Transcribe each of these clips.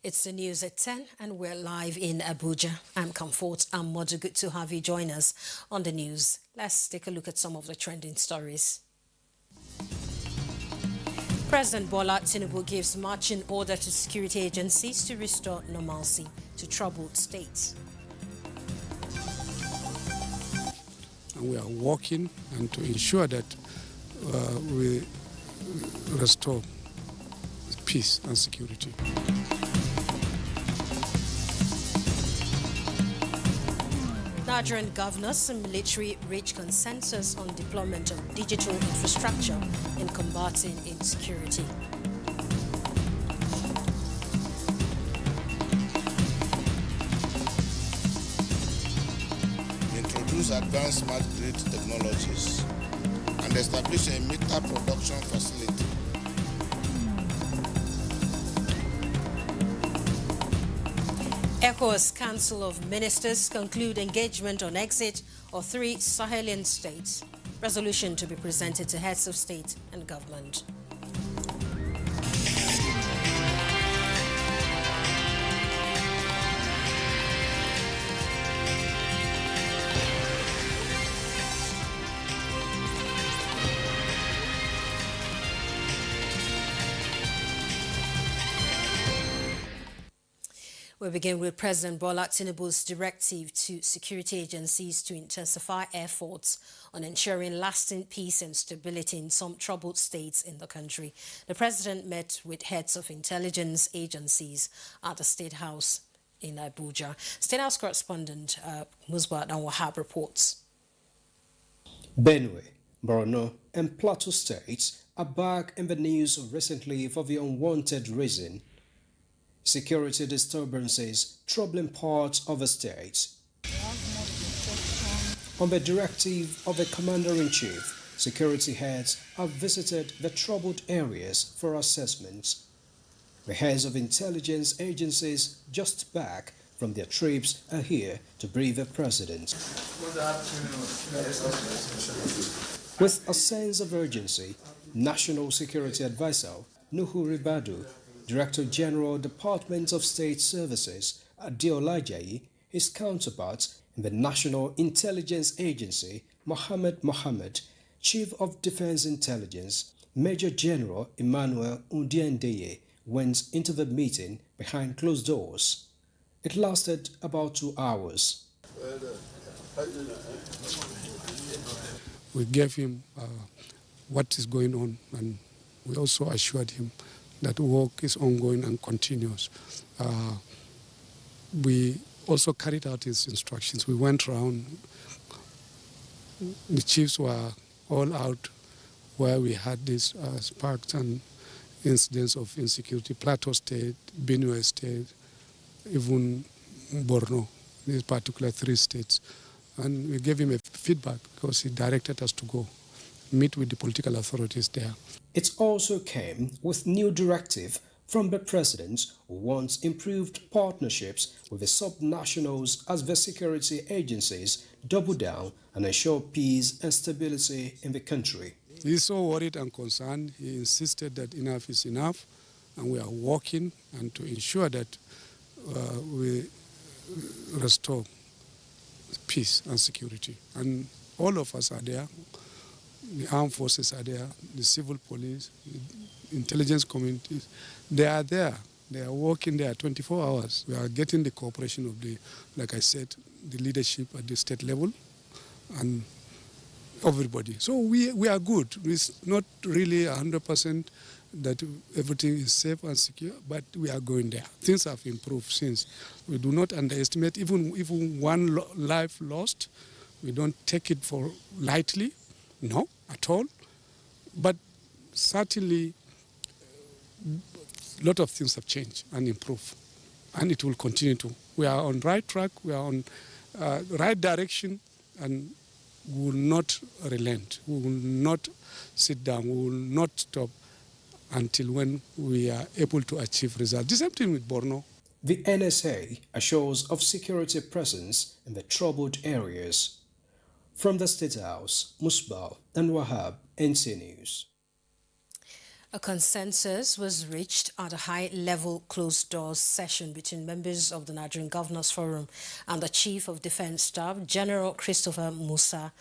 It's the news at 10 and we're live in Abuja. I'm Comfort. I'm Modu. Good to have you join us on the news. Let's take a look at some of the trending stories. President Bola Tinubu gives marching order to security agencies to restore normalcy to troubled states. And we are working and to ensure that we restore peace and security. Nigerian governors and military reach consensus on deployment of digital infrastructure in combating insecurity. Introduce advanced smart grid technologies and establish a meter production facility. ECOWAS Council of Ministers conclude engagement on exit of 3 Sahelian states. Resolution to be presented to heads of state and government. We begin with President Bola Tinubu's directive to security agencies to intensify efforts on ensuring lasting peace and stability in some troubled states in the country. The president met with heads of intelligence agencies at the State House in Abuja. State House correspondent Musbat and Wahab reports. Benue, Borno and Plateau states are back in the news recently for the unwanted reason. Security disturbances troubling parts of the states. On the directive of the Commander-in-Chief, security heads have visited the troubled areas for assessments. The heads of intelligence agencies just back from their trips are here to brief the president. With a sense of urgency, National Security Advisor Nuhu Ribadu, Director General Department of State Services Adeola Ajayi, his counterpart in the National Intelligence Agency Mohammed, Chief of Defense Intelligence Major General Emmanuel Undiendeye went into the meeting behind closed doors. It lasted about 2 hours. We gave him what is going on, and we also assured him that work is ongoing and continuous. We also carried out his instructions. We went around. The chiefs were all out where we had these sparks and incidents of insecurity. Plateau State, Benue State, even Borno, these particular 3 states. And we gave him a feedback because he directed us to go meet with the political authorities there. It also came with new directive from the president who wants improved partnerships with the sub-nationals as the security agencies double down and ensure peace and stability in the country. He's so worried and concerned. He insisted that enough is enough, and we are working and to ensure that we restore peace and security. And all of us are there. The armed forces are there, the civil police, the intelligence communities. They are there. They are working there 24 hours. We are getting the cooperation of the, like I said, the leadership at the state level and everybody. So we are good. It's not really 100% that everything is safe and secure, but we are going there. Things have improved since. We do not underestimate even one life lost. We don't take it for lightly. No, at all. But certainly, a lot of things have changed and improved, and it will continue to. We are on right track, we are on right direction, and we will not relent. We will not sit down, we will not stop until when we are able to achieve results. The same thing with Borno. The NSA assures of security presence in the troubled areas. From the State House, Musbal and Wahab, NTA News. A consensus was reached at a high-level closed-doors session between members of the Nigerian Governors Forum and the Chief of Defense Staff, General Christopher Musa,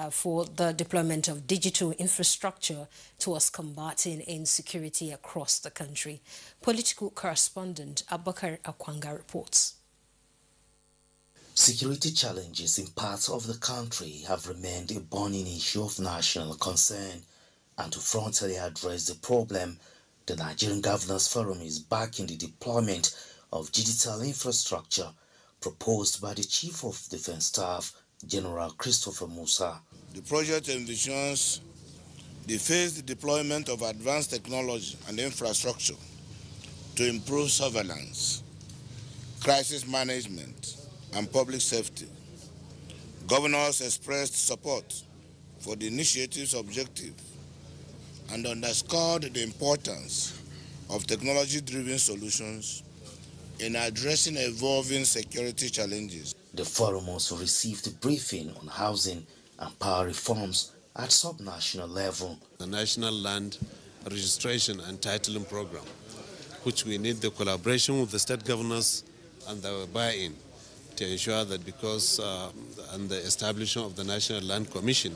for the deployment of digital infrastructure towards combating insecurity across the country. Political correspondent Abubakar Akwanga reports. Security challenges in parts of the country have remained a burning issue of national concern. And to frontally address the problem, the Nigerian Governors Forum is backing the deployment of digital infrastructure proposed by the Chief of Defense Staff, General Christopher Musa. The project envisions the phased deployment of advanced technology and infrastructure to improve surveillance, crisis management, and public safety. Governors expressed support for the initiative's objective and underscored the importance of technology-driven solutions in addressing evolving security challenges. The forum also received a briefing on housing and power reforms at sub-national level. The National Land Registration and Titling Program, which we need the collaboration with the state governors and the buy-in to ensure that and the establishment of the National Land Commission,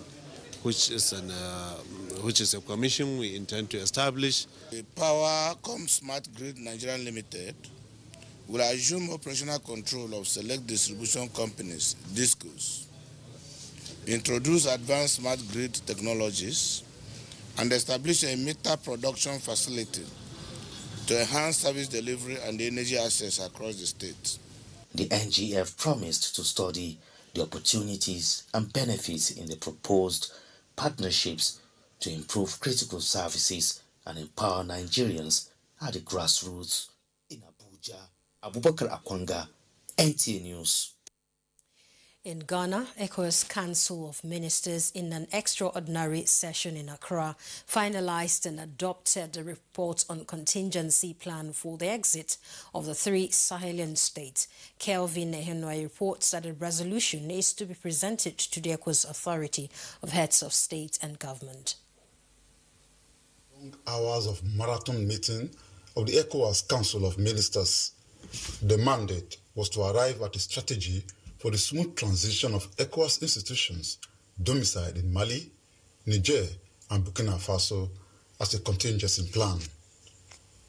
which is a commission we intend to establish. The Powercom Smart Grid Nigerian Limited will assume operational control of select distribution companies, DISCOs, introduce advanced smart grid technologies, and establish a meter production facility to enhance service delivery and energy access across the state. The NGF promised to study the opportunities and benefits in the proposed partnerships to improve critical services and empower Nigerians at the grassroots. In Abuja, Abubakar Akwanga, NTA News. In Ghana, ECOWAS Council of Ministers, in an extraordinary session in Accra, finalized and adopted the report on contingency plan for the exit of the 3 Sahelian states. Kelvin Ehenwai reports that a resolution is to be presented to the ECOWAS Authority of Heads of State and Government. Long hours of marathon meeting of the ECOWAS Council of Ministers. The mandate was to arrive at a strategy for the smooth transition of ECOWAS institutions domiciled in Mali, Niger, and Burkina Faso as a contingency plan.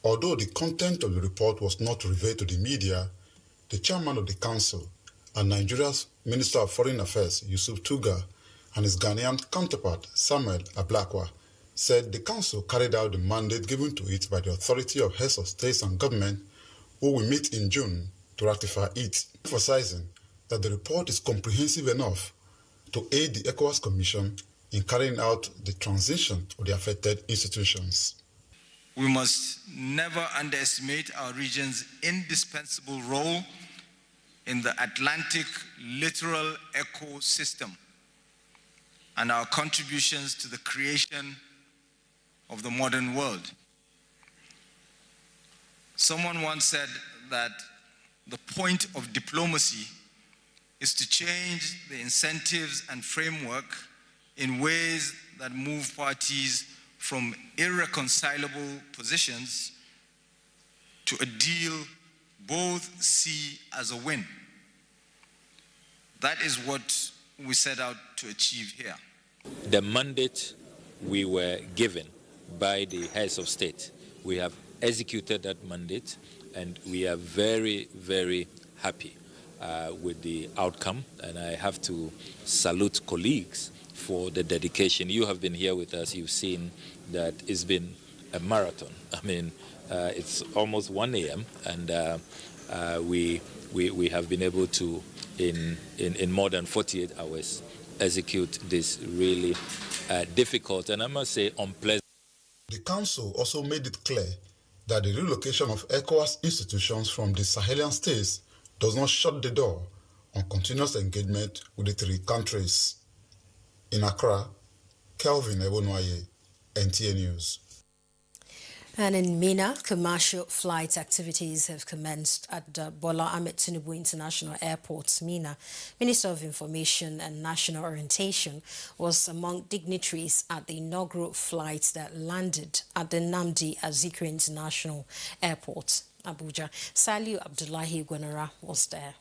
Although the content of the report was not revealed to the media, the chairman of the council and Nigeria's Minister of Foreign Affairs, Yusuf Tuga, and his Ghanaian counterpart, Samuel Ablakwa, said the council carried out the mandate given to it by the Authority of Heads of States and Government, who will meet in June to ratify it, emphasizing that the report is comprehensive enough to aid the ECOWAS Commission in carrying out the transition of the affected institutions. We must never underestimate our region's indispensable role in the Atlantic littoral ecosystem and our contributions to the creation of the modern world. Someone once said that the point of diplomacy is to change the incentives and framework in ways that move parties from irreconcilable positions to a deal both see as a win. That is what we set out to achieve here. The mandate we were given by the heads of state, we have executed that mandate, and we are very, very happy with the outcome, and I have to salute colleagues for the dedication. You have been here with us. You've seen that it's been a marathon. I mean, it's almost 1 a.m. and we have been able to, in more than 48 hours, execute this really difficult and I must say unpleasant. The council also made it clear that the relocation of ECOWAS institutions from the Sahelian states does not shut the door on continuous engagement with the 3 countries. In Accra, Kelvin Ebonwaye, NTA News. And in Mina, commercial flight activities have commenced at the Bola Ahmed Tinubu International Airport, Mina. Minister of Information and National Orientation was among dignitaries at the inaugural flight that landed at the Nnamdi Azikiwe International Airport, Abuja. Saliu Abdullahi Gwanara was there.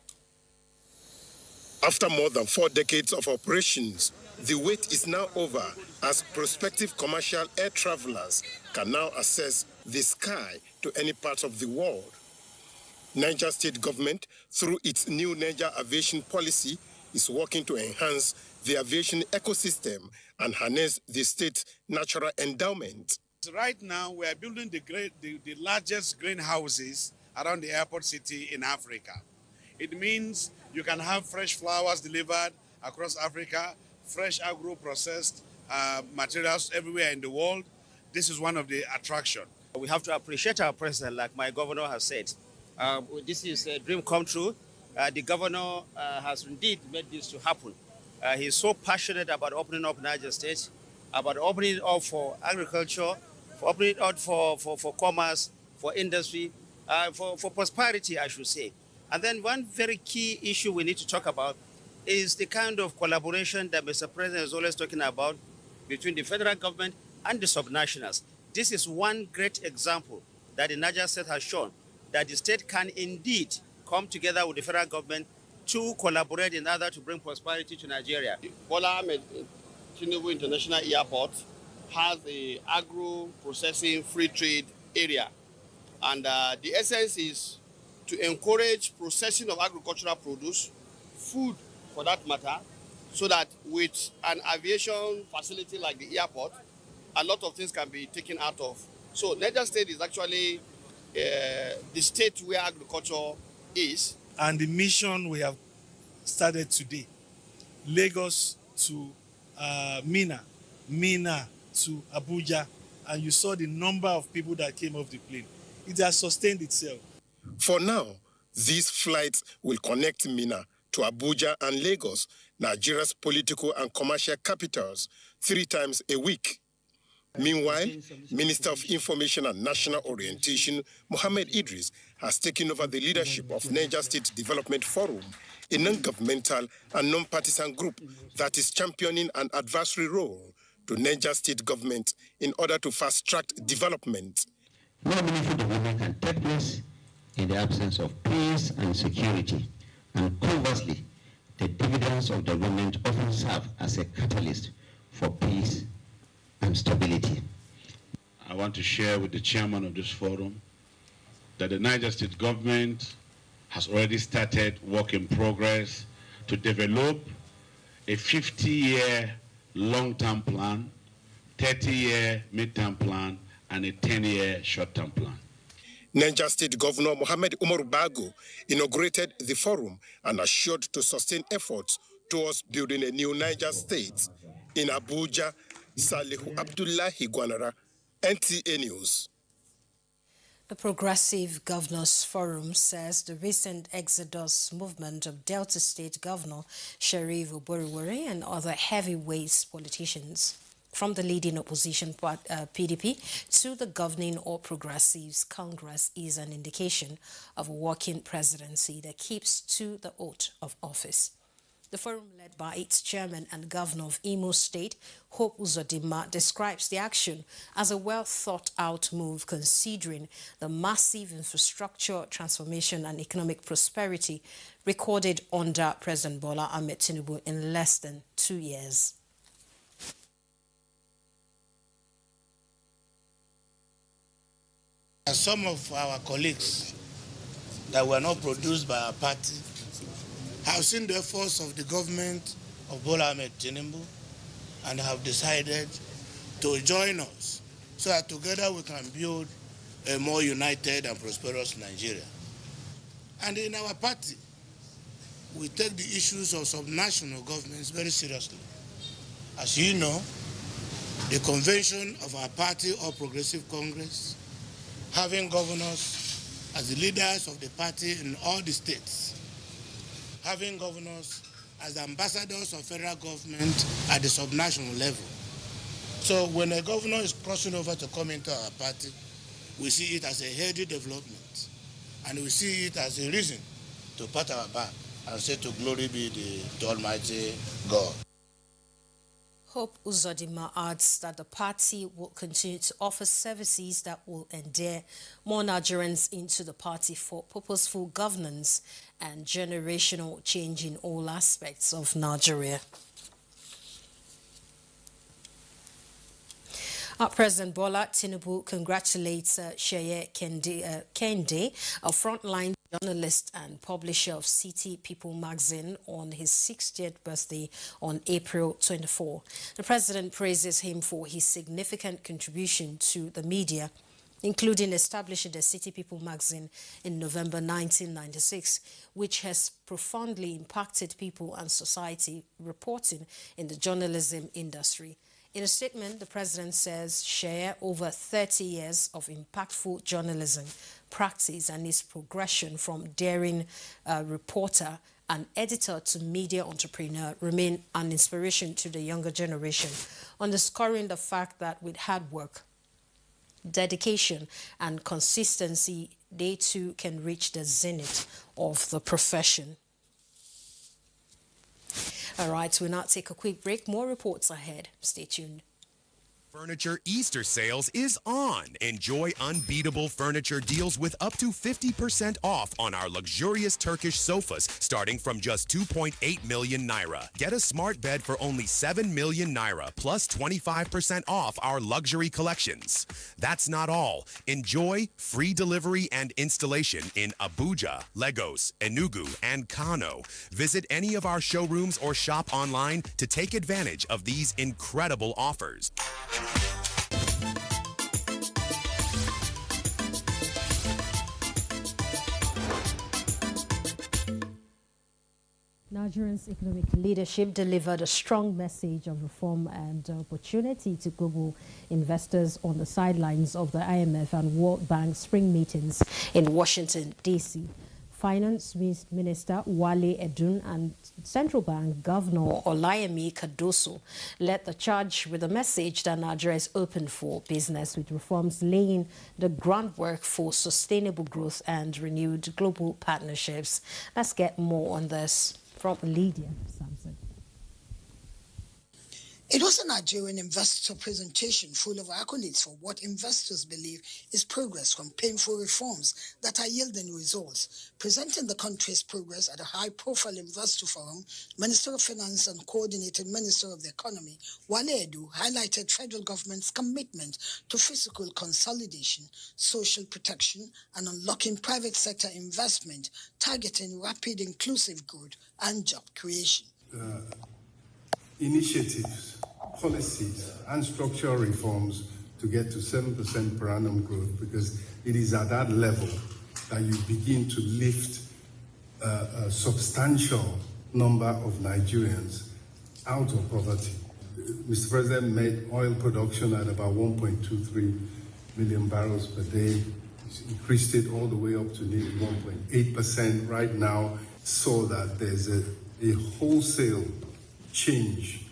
After more than 4 decades of operations, the wait is now over as prospective commercial air travelers can now access the sky to any part of the world. Niger State government, through its new Niger aviation policy, is working to enhance the aviation ecosystem and harness the state's natural endowment. Right now, we are building the largest greenhouses around the airport city in Africa. It means you can have fresh flowers delivered across Africa, fresh agro-processed materials everywhere in the world. This is one of the attractions. We have to appreciate our president, like my governor has said. This is a dream come true. The governor has indeed made this to happen. He's so passionate about opening up Niger State, about opening it up for agriculture, for opening it up for commerce, for industry, for prosperity, I should say. And then one very key issue we need to talk about is the kind of collaboration that Mr. President is always talking about between the federal government and the subnationals. This is one great example that the Niger State has shown, that the state can indeed come together with the federal government to collaborate in order to bring prosperity to Nigeria. Bola Ahmed Tinubu International Airport has a agro-processing free trade area. And the essence is to encourage processing of agricultural produce, food for that matter, so that with an aviation facility like the airport, a lot of things can be taken out of. So Niger State is actually the state where agriculture is. And the mission we have started today, Lagos to Mina, Mina to Abuja, and you saw the number of people that came off the plane. It has sustained itself. For now, these flights will connect Mina to Abuja and Lagos, Nigeria's political and commercial capitals, 3 times a week. Meanwhile, Minister of Information and National Orientation, Mohammed Idris, has taken over the leadership of Niger State Development Forum, a non-governmental and non-partisan group that is championing an adversary role to Niger State government in order to fast-track development. No meaningful development can take place in the absence of peace and security, and conversely, the dividends of development often serve as a catalyst for peace and stability. I want to share with the chairman of this forum that the Niger State government has already started work in progress to develop a 50-year long-term plan, 30-year mid-term plan, and a 10-year short-term plan. Niger State Governor Mohammed Umar Bago inaugurated the forum and assured to sustain efforts towards building a new Niger State. In Abuja, Salihu Abdullahi Gwanara, NTA News. The Progressive Governors Forum says the recent exodus movement of Delta State Governor Sheriff Oboriwere and other heavyweight politicians from the leading opposition PDP to the governing All Progressives Congress is an indication of a working presidency that keeps to the oath of office. The forum, led by its chairman and governor of Imo State, Hope Uzodinma, describes the action as a well-thought-out move considering the massive infrastructure transformation and economic prosperity recorded under President Bola Ahmed Tinubu in less than 2 years. Some of our colleagues that were not produced by our party have seen the efforts of the government of Bola Ahmed Tinubu and have decided to join us so that together we can build a more united and prosperous Nigeria. And in our party, we take the issues of subnational governments very seriously. As you know, the convention of our party, All Progressive Congress, having governors as the leaders of the party in all the states, having governors as ambassadors of federal government at the subnational level. So when a governor is crossing over to come into our party, we see it as a healthy development, and we see it as a reason to pat our back and say to glory be the Almighty God. Hope Uzodinma adds that the party will continue to offer services that will endear more Nigerians into the party for purposeful governance and generational change in all aspects of Nigeria. Our President Bola Tinubu congratulates Sheye Kende, a frontline journalist and publisher of City People magazine, on his 60th birthday on April 24. The president praises him for his significant contribution to the media, including establishing the City People magazine in November 1996, which has profoundly impacted people and society reporting in the journalism industry. In a statement, the president says share over 30 years of impactful journalism practice and his progression from daring reporter and editor to media entrepreneur remain an inspiration to the younger generation, underscoring the fact that with hard work, dedication and consistency, they too can reach the zenith of the profession. All right, we'll now take a quick break. More reports ahead. Stay tuned. Furniture Easter sales is on. Enjoy unbeatable furniture deals with up to 50% off on our luxurious Turkish sofas starting from just 2.8 million naira. Get a smart bed for only 7 million naira plus 25% off our luxury collections. That's not all. Enjoy free delivery and installation in Abuja, Lagos, Enugu, and Kano. Visit any of our showrooms or shop online to take advantage of these incredible offers. Nigeria's economic leadership delivered a strong message of reform and opportunity to global investors on the sidelines of the IMF and World Bank spring meetings in Washington, D.C. Finance Minister Wale Edun and Central Bank Governor Olayemi Cardoso led the charge with a message that Nigeria is open for business, with reforms laying the groundwork for sustainable growth and renewed global partnerships. Let's get more on this from Lydia Samson. It was a Nigerian investor presentation full of accolades for what investors believe is progress from painful reforms that are yielding results. Presenting the country's progress at a high-profile investor forum, Minister of Finance and Coordinating Minister of the Economy, Wale Edu, highlighted federal government's commitment to fiscal consolidation, social protection, and unlocking private sector investment, targeting rapid inclusive growth and job creation. Initiatives, policies, and structural reforms to get to 7% per annum growth, because it is at that level that you begin to lift a substantial number of Nigerians out of poverty. Mr. President made oil production at about 1.23 million barrels per day. He's increased it all the way up to nearly 1.8% right now, so that there's a wholesale change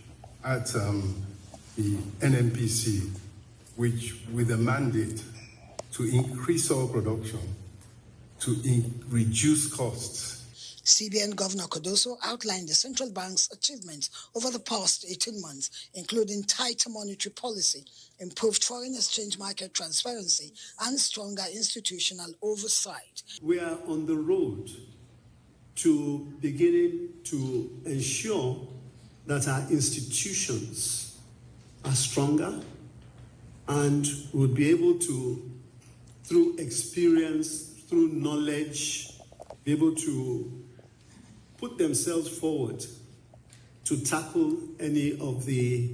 at the NNPC, which with a mandate to increase oil production, to reduce costs. CBN Governor Cardoso outlined the central bank's achievements over the past 18 months, including tighter monetary policy, improved foreign exchange market transparency, and stronger institutional oversight. We are on the road to beginning to ensure that our institutions are stronger and would be able to, through experience, through knowledge, be able to put themselves forward to tackle any of the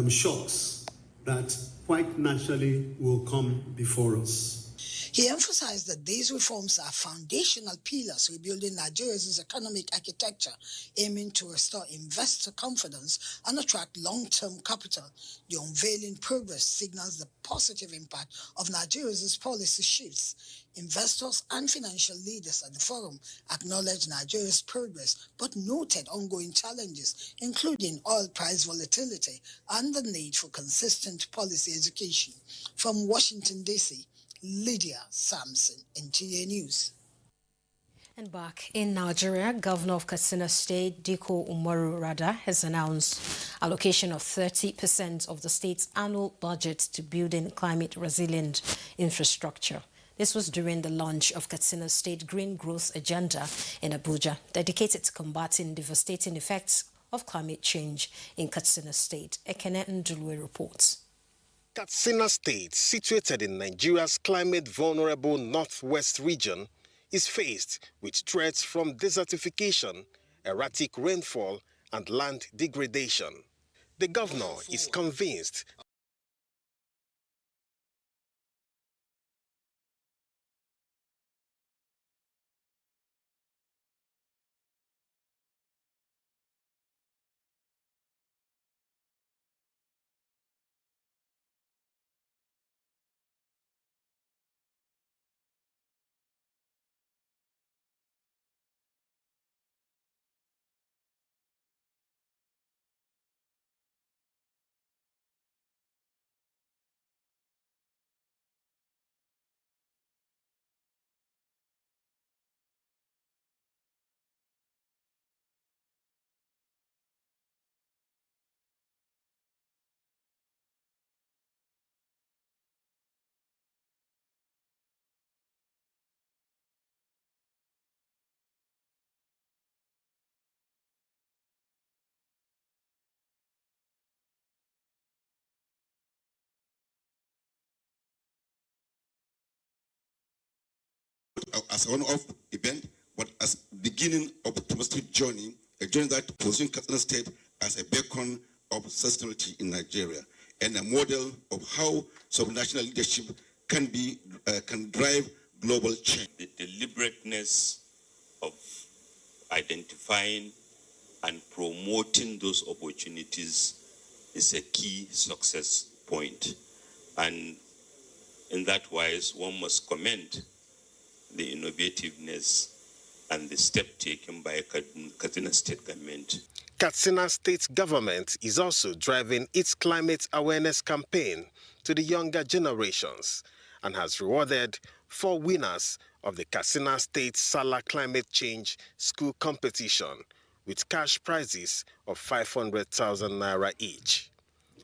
shocks that quite naturally will come before us. He emphasized that these reforms are foundational pillars rebuilding Nigeria's economic architecture, aiming to restore investor confidence and attract long-term capital. The unveiling progress signals the positive impact of Nigeria's policy shifts. Investors and financial leaders at the forum acknowledged Nigeria's progress but noted ongoing challenges, including oil price volatility and the need for consistent policy education. From Washington, D.C., Lydia Sampson, NTA News. And back in Nigeria, Governor of Katsina State, Diko Umaru Rada, has announced allocation of 30% of the state's annual budget to building climate-resilient infrastructure. This was during the launch of Katsina State Green Growth Agenda in Abuja, dedicated to combating devastating effects of climate change in Katsina State. Ekene Ndulwe reports. Katsina State, situated in Nigeria's climate-vulnerable northwest region, is faced with threats from desertification, erratic rainfall, and land degradation. The governor is convinced as a one-off event, but as beginning of the domestic journey, a journey that positions Katsina State as a beacon of sustainability in Nigeria and a model of how subnational leadership can drive global change. The deliberateness of identifying and promoting those opportunities is a key success point. And in that wise, one must commend the innovativeness and the step taken by Katsina State government. Katsina State government is also driving its climate awareness campaign to the younger generations and has rewarded 4 winners of the Katsina State Sala Climate Change School Competition with cash prizes of 500,000 naira each.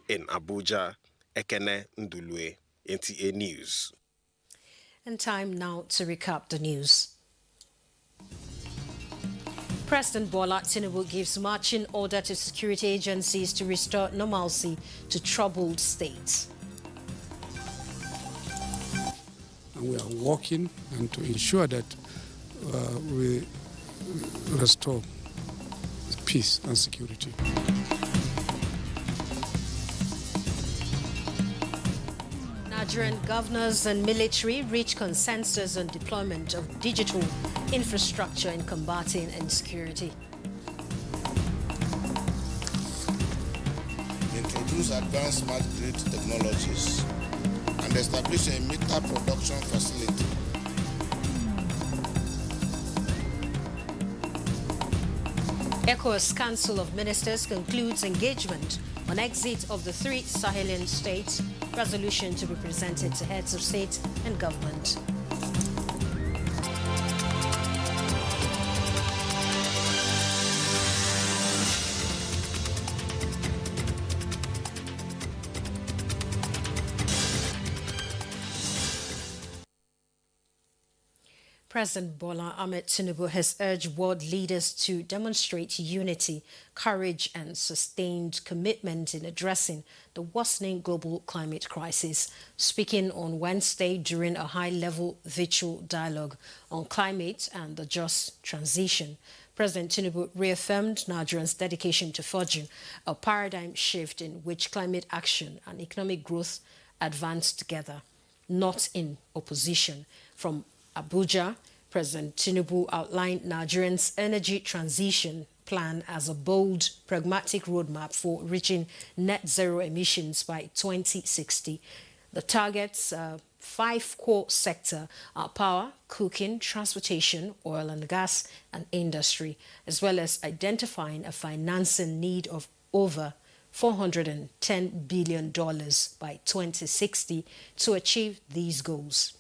In Abuja, Ekene Ndulwe, NTA News. And time now to recap the news. President Bola Tinubu gives marching order to security agencies to restore normalcy to troubled states. And we are working and to ensure that we restore peace and security. Nigerian governors and military reach consensus on deployment of digital infrastructure in combating insecurity. Introduce advanced smart grid technologies and establish a meter production facility. ECOWAS Council of Ministers concludes engagement on exit of the 3 Sahelian states, resolution to be presented to heads of state and government. President Bola Ahmed Tinubu has urged world leaders to demonstrate unity, courage, and sustained commitment in addressing the worsening global climate crisis. Speaking on Wednesday during a high-level virtual dialogue on climate and the just transition, President Tinubu reaffirmed Nigerians' dedication to forging a paradigm shift in which climate action and economic growth advance together, not in opposition. From Abuja, President Tinubu outlined Nigerians' energy transition plan as a bold, pragmatic roadmap for reaching net zero emissions by 2060. The targets 5 core sectors are power, cooking, transportation, oil and gas, and industry, as well as identifying a financing need of over $410 billion by 2060 to achieve these goals.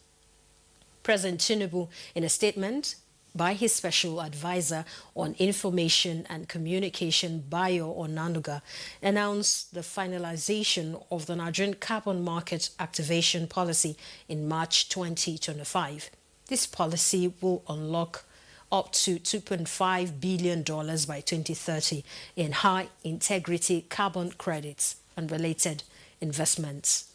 President Tinubu, in a statement by his special advisor on information and communication, Bayo Onanuga, announced the finalization of the Nigerian carbon market activation policy in March 2025. This policy will unlock up to $2.5 billion by 2030 in high-integrity carbon credits and related investments.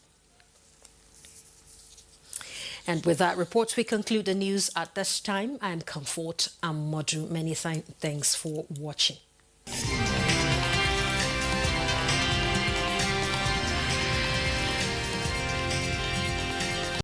And with that report, we conclude the news at this time. I am Comfort Amodu. Many thanks for watching.